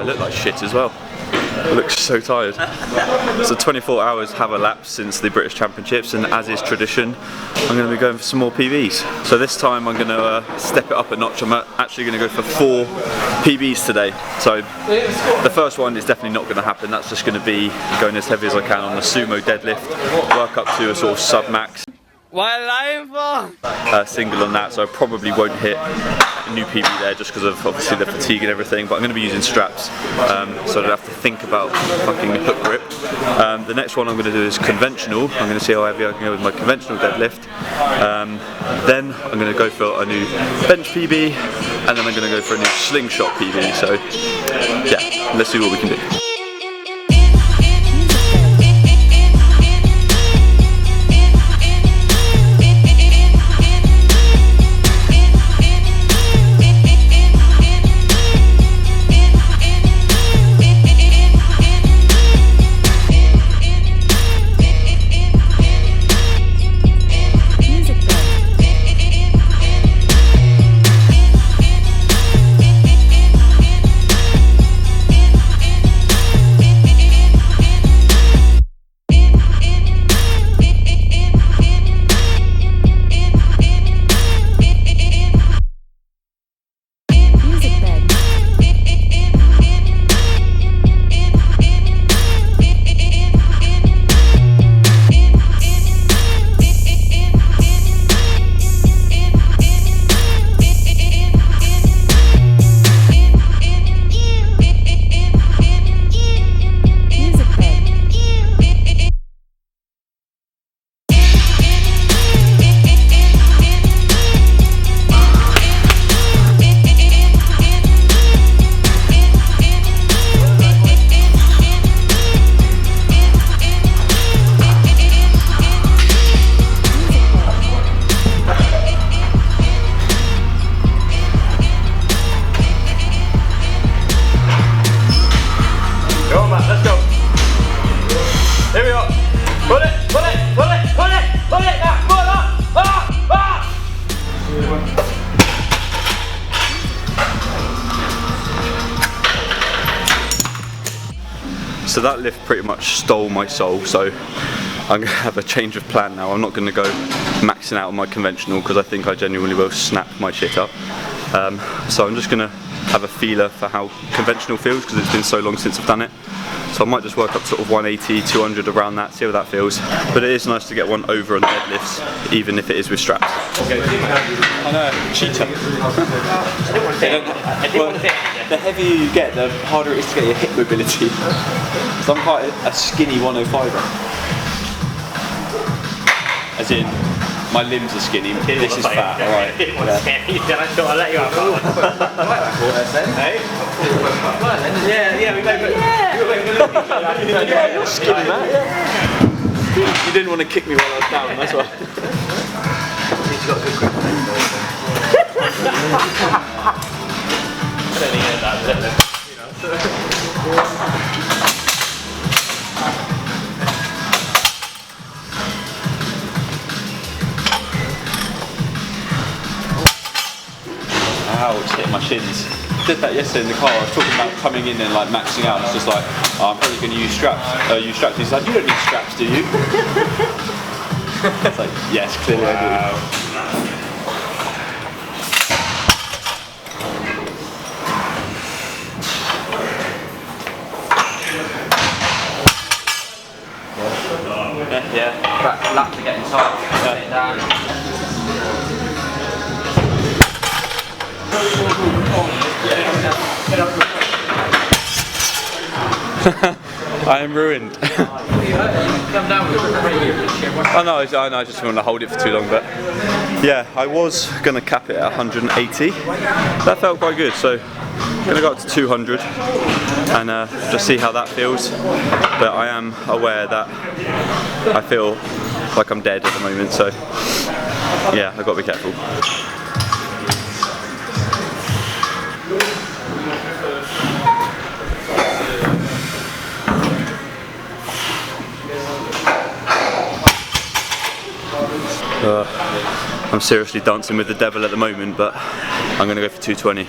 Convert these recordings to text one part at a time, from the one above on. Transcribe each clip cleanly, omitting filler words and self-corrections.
I look like shit as well. I look so tired. So 24 hours have elapsed since the British Championships, and as is tradition, I'm going to be going for some more PBs. So this time I'm going to step it up a notch. I'm actually going to go for 4 PBs today. So the first one is definitely not going to happen. That's just going to be going as heavy as I can on the sumo deadlift, work up to a sort of sub-max. Single on that, so I probably won't hit a new PB there just because of obviously the fatigue and everything, but I'm going to be using straps, so I don't have to think about fucking hook grip. The next one I'm going to do is conventional. I'm going to see how heavy I can go with my conventional deadlift. Then I'm going to go for a new bench PB, and then I'm going to go for a new slingshot PB, so yeah, let's see what we can do. So that lift pretty much stole my soul, so I'm going to have a change of plan now. I'm not going to go maxing out on my conventional because I think I genuinely will snap my shit up. So I'm just going to have a feeler for how conventional feels because it's been so long since I've done it. So I might just work up sort of 180, 200 around that, see how that feels. But it is nice to get one over on the deadlifts, even if it is with straps. I know, cheater. The heavier you get, the harder it is to get your hip mobility. So I'm quite a skinny 105er. As in, my limbs are skinny, this is fat, alright. I'll let you have that. Yeah, we both yeah, you're skinny, man. Yeah. You didn't want to kick me while I was down, that's why. He's got good grip. I don't think that, Ouch, hit my shins. Did that yesterday in the car. I was talking about coming in and like maxing out. It's just like, oh, I'm probably going to use straps. He's like, you don't need straps, do you? It's like, yes, clearly I do. Yeah. Lap to get inside. I am ruined. I know, I just want to hold it for too long, but yeah, I was going to cap it at 180. That felt quite good, so I'm going to go up to 200 and just see how that feels. But I am aware that I feel like I'm dead at the moment, so yeah, I've got to be careful. I'm seriously dancing with the devil at the moment, but I'm going to go for 220.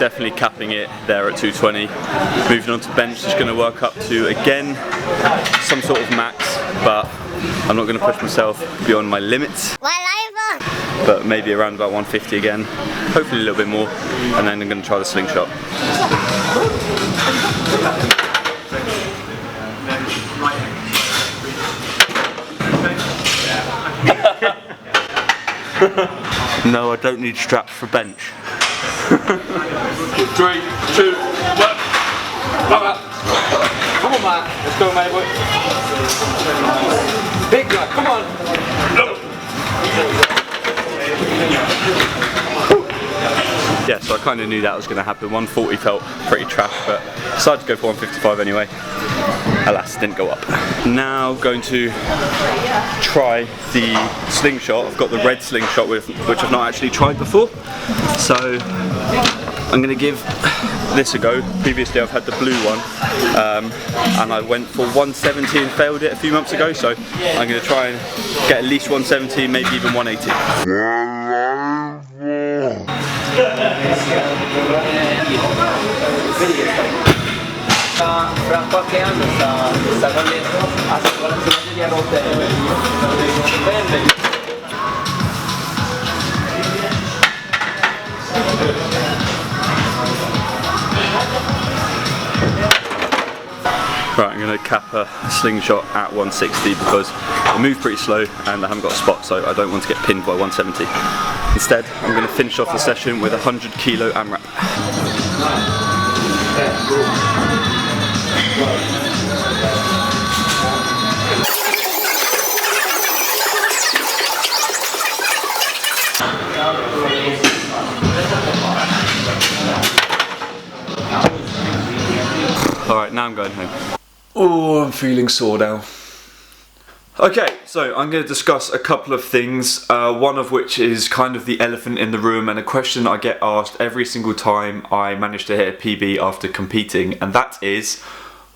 definitely capping it there at 220. Moving on to bench, just going to work up to, again, some sort of max, but I'm not going to push myself beyond my limits. But maybe around about 150 again, hopefully a little bit more, and then I'm going to try the slingshot. No, I don't need straps for bench. 3, 2, 1. Come on, Mark. Let's go, mate. Big guy, come on. Yeah, so I kind of knew that was going to happen. 140 felt pretty trash, but decided to go for 155 anyway. Alas, didn't go up. Now going to try the slingshot. I've got the red slingshot which I've not actually tried before. So I'm going to give this a go. Previously I've had the blue one, and I went for 170 and failed it a few months ago. So I'm going to try and get at least 170, maybe even 180. Fra qualche anno sta cambiando a circolazione di rotte. Right, I'm going to cap a slingshot at 160 because I move pretty slow and I haven't got a spot, so I don't want to get pinned by 170. Instead, I'm going to finish off the session with a 100 kilo AMRAP. Alright, now I'm going home. Oh, I'm feeling sore now. Okay, so I'm going to discuss a couple of things, one of which is kind of the elephant in the room and a question I get asked every single time I manage to hit a PB after competing, and that is,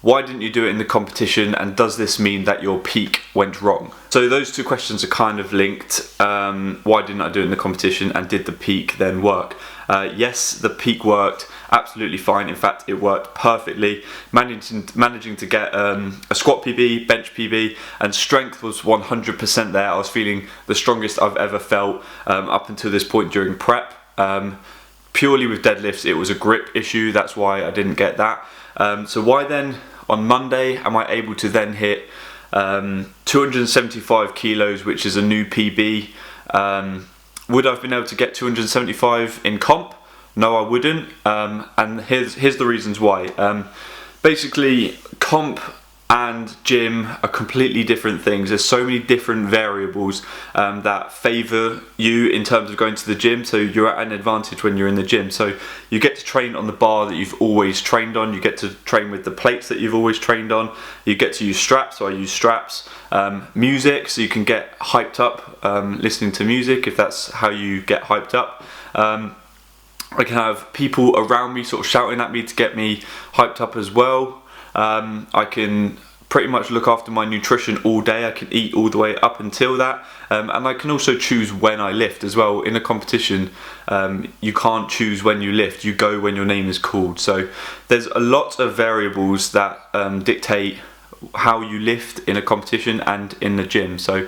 why didn't you do it in the competition, and does this mean that your peak went wrong? So those two questions are kind of linked. Why didn't I do it in the competition, and did the peak then work? Yes, the peak worked absolutely fine. In fact, it worked perfectly. Managing to get a squat PB, bench PB, and strength was 100% there. I was feeling the strongest I've ever felt up until this point during prep. Purely with deadlifts, it was a grip issue. That's why I didn't get that. So why then, on Monday, am I able to then hit 275 kilos, which is a new PB? Would I have been able to get 275 in comp? No, I wouldn't, and here's the reasons why. Basically, comp and gym are completely different things. There's so many different variables that favour you in terms of going to the gym, so you're at an advantage when you're in the gym. So you get to train on the bar that you've always trained on, you get to train with the plates that you've always trained on, you get to use straps, so I use straps. Music, so you can get hyped up listening to music if that's how you get hyped up. I can have people around me sort of shouting at me to get me hyped up as well. I can pretty much look after my nutrition all day. I can eat all the way up until that, and I can also choose when I lift as well. In a competition, you can't choose when you lift, you go when your name is called. So there's a lot of variables that dictate how you lift in a competition and in the gym. So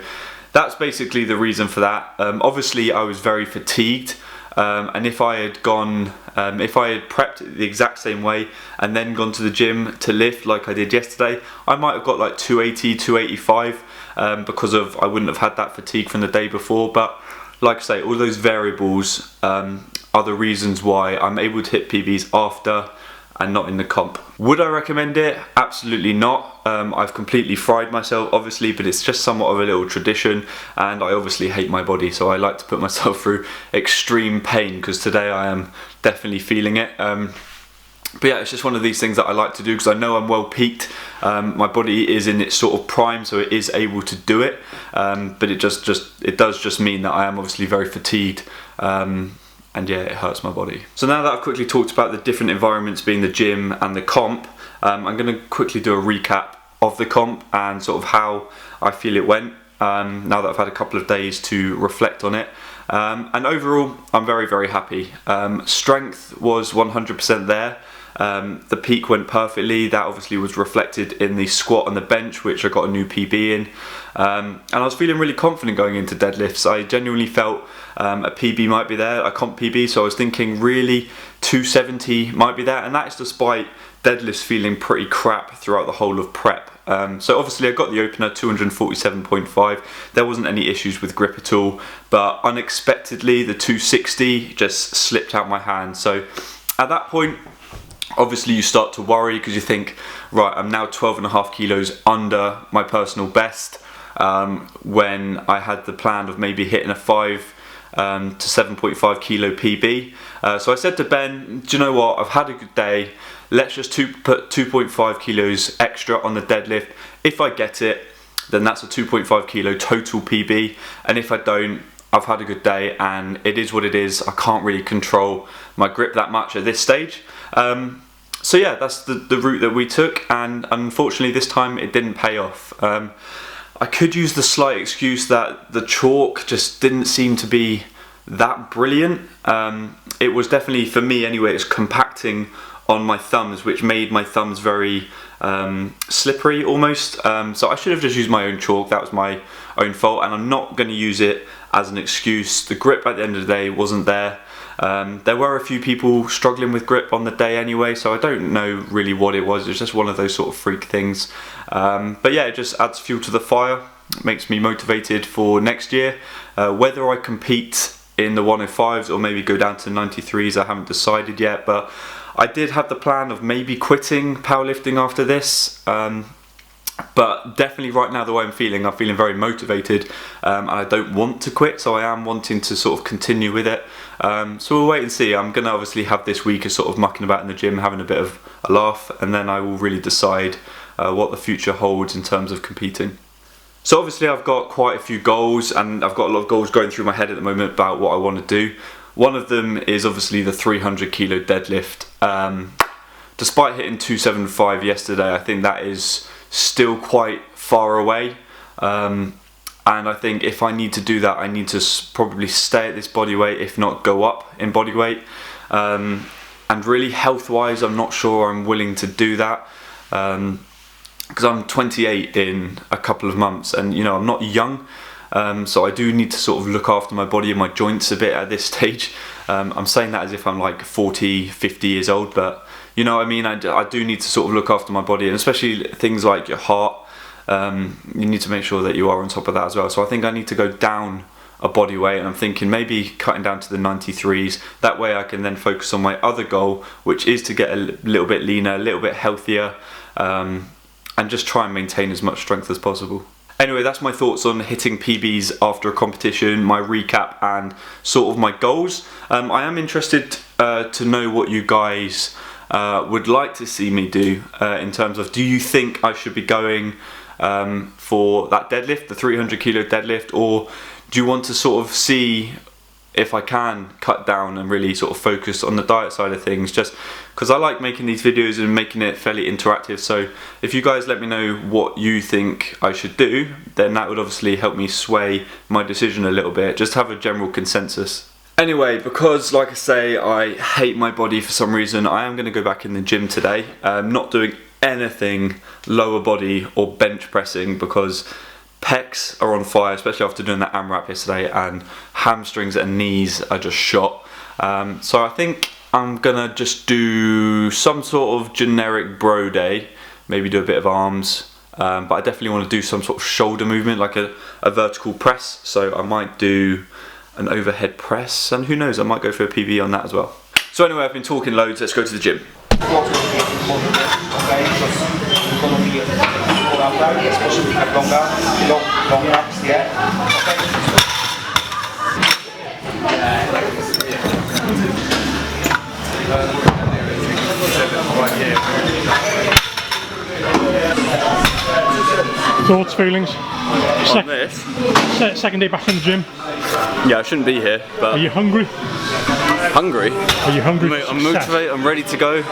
that's basically the reason for that. Obviously I was very fatigued, and if I had prepped the exact same way and then gone to the gym to lift like I did yesterday, I might have got like 280, 285 because I wouldn't have had that fatigue from the day before. But like I say, all those variables are the reasons why I'm able to hit PBs after and not in the comp. Would I recommend it? Absolutely not. I've completely fried myself, obviously, but it's just somewhat of a little tradition, and I obviously hate my body, so I like to put myself through extreme pain, because today I am definitely feeling it. But yeah, it's just one of these things that I like to do because I know I'm well peaked. My body is in its sort of prime, so it is able to do it. But it does just mean that I am obviously very fatigued. And yeah, it hurts my body. So now that I've quickly talked about the different environments being the gym and the comp, I'm going to quickly do a recap of the comp and sort of how I feel it went, now that I've had a couple of days to reflect on it. And overall, I'm very, very happy. Strength was 100% there. The peak went perfectly. That obviously was reflected in the squat and the bench, which I got a new PB in. And I was feeling really confident going into deadlifts. I genuinely felt a PB might be there, a comp PB, so I was thinking really 270 might be there, and that is despite deadlifts feeling pretty crap throughout the whole of prep. So obviously I got the opener 247.5. There wasn't any issues with grip at all, but unexpectedly the 260 just slipped out my hand. So at that point, obviously you start to worry because you think, right, I'm now 12.5 kilos under my personal best, when I had the plan of maybe hitting a 5 to 7.5 kilo PB. So I said to Ben, do you know what, I've had a good day, let's just put 2.5 kilos extra on the deadlift. If I get it, then that's a 2.5 kilo total PB, and if I don't, I've had a good day and it is what it is. I can't really control my grip that much at this stage. So yeah, that's the route that we took, and unfortunately this time it didn't pay off. I could use the slight excuse that the chalk just didn't seem to be that brilliant. It was definitely, for me anyway, it's compacting on my thumbs, which made my thumbs very slippery almost. So I should have just used my own chalk. That was my own fault, and I'm not going to use it as an excuse. The grip at the end of the day wasn't there. There were a few people struggling with grip on the day anyway, so I don't know really what it was. It's just one of those sort of freak things. But yeah, it just adds fuel to the fire. It makes me motivated for next year. Whether I compete in the 105s or maybe go down to 93s, I haven't decided yet, but I did have the plan of maybe quitting powerlifting after this. But definitely right now, the way I'm feeling very motivated, and I don't want to quit, so I am wanting to sort of continue with it. So we'll wait and see. I'm going to obviously have this week of sort of mucking about in the gym, having a bit of a laugh, and then I will really decide what the future holds in terms of competing. So obviously I've got quite a few goals, and I've got a lot of goals going through my head at the moment about what I want to do. One of them is obviously the 300 kilo deadlift. Despite hitting 275 yesterday, I think that is still quite far away, and I think if I need to do that, I need to probably stay at this body weight, if not go up in body weight. And really health wise, I'm not sure I'm willing to do that, because I'm 28 in a couple of months, and you know, I'm not young, so I do need to sort of look after my body and my joints a bit at this stage. I'm saying that as if I'm like 40, 50 years old, but you know what I mean, I do need to sort of look after my body, and especially things like your heart. You need to make sure that you are on top of that as well. So I think I need to go down a body weight, and I'm thinking maybe cutting down to the 93s. That way I can then focus on my other goal, which is to get a little bit leaner, a little bit healthier, and just try and maintain as much strength as possible. Anyway, that's my thoughts on hitting PBs after a competition, my recap and sort of my goals. I am interested to know what you guys would like to see me do in terms of, do you think I should be going for that deadlift, the 300 kilo deadlift, or do you want to sort of see if I can cut down and really sort of focus on the diet side of things, just because I like making these videos and making it fairly interactive. So if you guys let me know what you think I should do, then that would obviously help me sway my decision a little bit, just have a general consensus. Anyway, because like I say, I hate my body for some reason, I am going to go back in the gym today. I'm not doing anything lower body or bench pressing because pecs are on fire, especially after doing that AMRAP yesterday, and hamstrings and knees are just shot. So I think I'm gonna just do some sort of generic bro day, maybe do a bit of arms, but I definitely want to do some sort of shoulder movement, like a vertical press. So I might do an overhead press, and who knows, I might go for a PB on that as well. So anyway, I've been talking loads, let's go to the gym. Thoughts, feelings? On this? Second day back in the gym. Yeah, I shouldn't be here, but... Are you hungry? Hungry? Are you hungry? Mate, I'm motivated, I'm ready to go.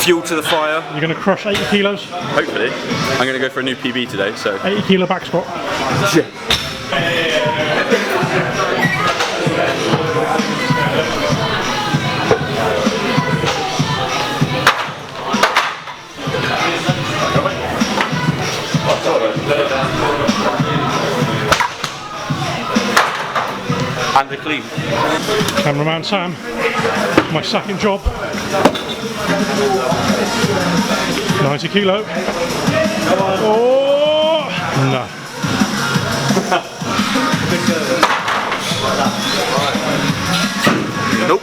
Fuel to the fire. You're going to crush 80 kilos? Hopefully. I'm going to go for a new PB today, so... 80 kilo back squat. Yeah. And they're clean. Cameraman Sam, my second job. 90 kilo. Oh, no. Nope.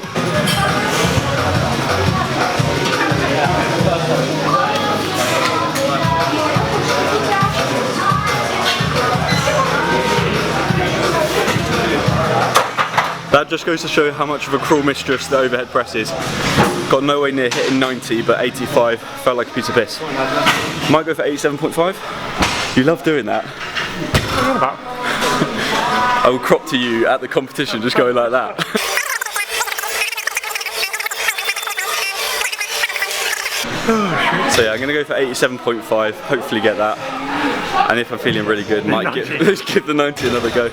That just goes to show how much of a cruel mistress the overhead press is. Got nowhere near hitting 90, but 85 felt like a piece of piss. Might go for 87.5. You love doing that. What are you on about? I will crop to you at the competition just going like that. So yeah, I'm going to go for 87.5, hopefully get that. And if I'm feeling really good, might give the 90 another go.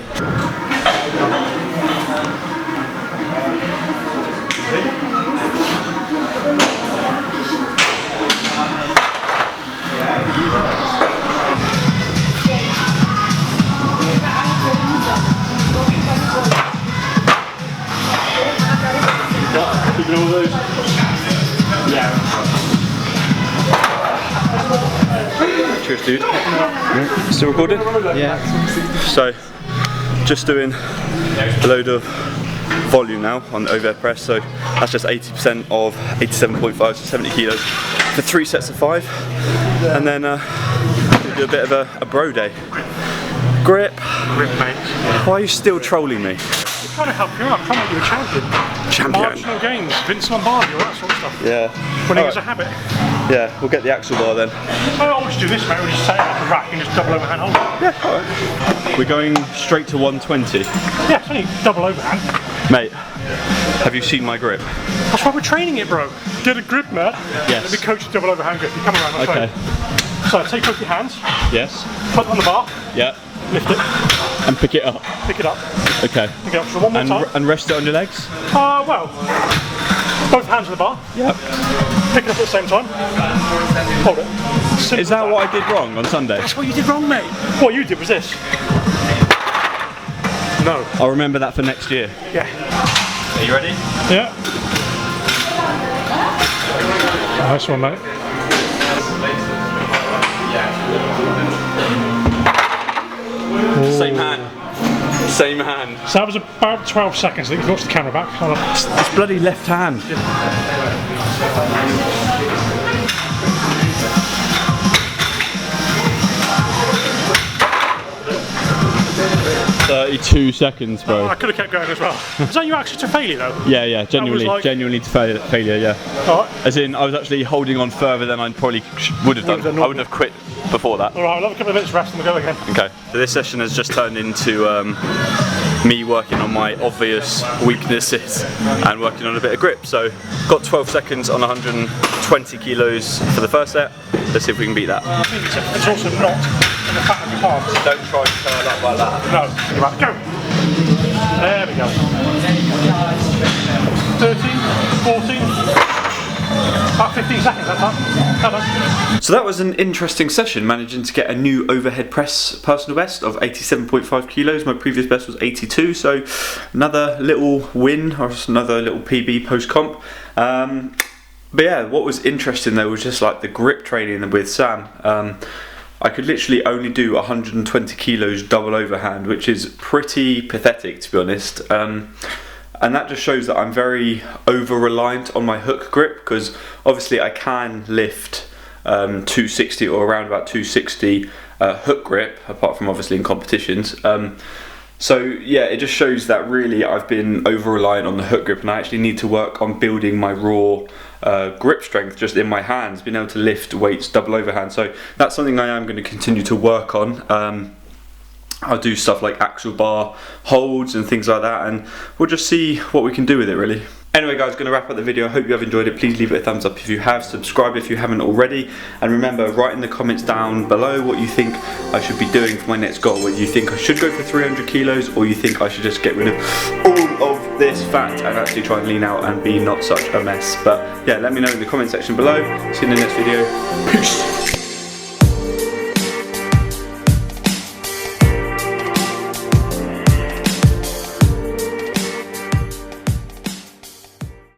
All those. Yeah. Cheers, dude. Still recording? Yeah. So, just doing a load of volume now on the overhead press. So that's just 80% of 87.5, so 70 kilos for 3 sets of 5, and then we'll do a bit of a bro day. Grip. Grip, mate. Why are you still trolling me? I'm trying to help you out. I'm trying to make you a champion. Champion. Marginal gains, Vince Lombardi, all that sort of stuff. Yeah. Winning is a habit. Yeah, we'll get the axle bar then. I always do this, mate. We just set it up a rack and just double overhand hold it. Yeah, alright. We're going straight to 120. Yeah, it's only double overhand. Mate, have you seen my grip? That's why we're training it, bro. Get a grip, man. Yes. Let me coach you double overhand grip. You come around, I'll show Okay. you. So take both your hands, Yes. put it on the bar, Yeah. lift it, And pick it up. pick it up, Okay. pick it up. So one more time. And rest it on your legs? Well, both hands on the bar, Yep. pick it up at the same time, hold it. Simple Is that as what I did wrong on Sunday? That's what you did wrong, mate. What you did was this. No. I'll remember that for next year. Yeah. Are you ready? Yeah. Nice one, mate. Same hand. Same hand. So that was about 12 seconds. I think you've watched the camera back. It's bloody left hand. 32 seconds, bro. I could have kept going as well. Is that you actually to failure though? Yeah, genuinely, like- genuinely to failure, yeah. Alright. As in, I was actually holding on further than I probably would have done. I wouldn't have quit before that. Alright, I'll have a couple of minutes rest and we'll go again. Okay. So this session has just turned into me working on my obvious weaknesses and working on a bit of grip. So got 12 seconds on 120 kilos for the first set. Let's see if we can beat that. I think it's also not in the fat of your palms. Don't try to curl up like that. No. Right, go. There we go. 13, 14. About 15 seconds, that's up. So that was an interesting session, managing to get a new overhead press personal best of 87.5 kilos. My previous best was 82, so another little win, or another little PB post-comp. But yeah, what was interesting though was just like the grip training with Sam. I could literally only do 120 kilos double overhand, which is pretty pathetic to be honest. And that just shows that I'm very over-reliant on my hook grip, because obviously I can lift 260 or around about 260 hook grip, apart from obviously in competitions. So yeah, it just shows that really I've been over-reliant on the hook grip, and I actually need to work on building my raw grip strength just in my hands, being able to lift weights double overhand. So that's something I am going to continue to work on. I'll do stuff like axle bar holds and things like that, and we'll just see what we can do with it really. Anyway guys, going to wrap up the video. I hope you have enjoyed it. Please leave it a thumbs up if you have, subscribe if you haven't already, and remember, write in the comments down below what you think I should be doing for my next goal. Whether you think I should go for 300 kilos or you think I should just get rid of all of this fat and actually try and lean out and be not such a mess. But yeah, let me know in the comment section below. See you in the next video. Peace.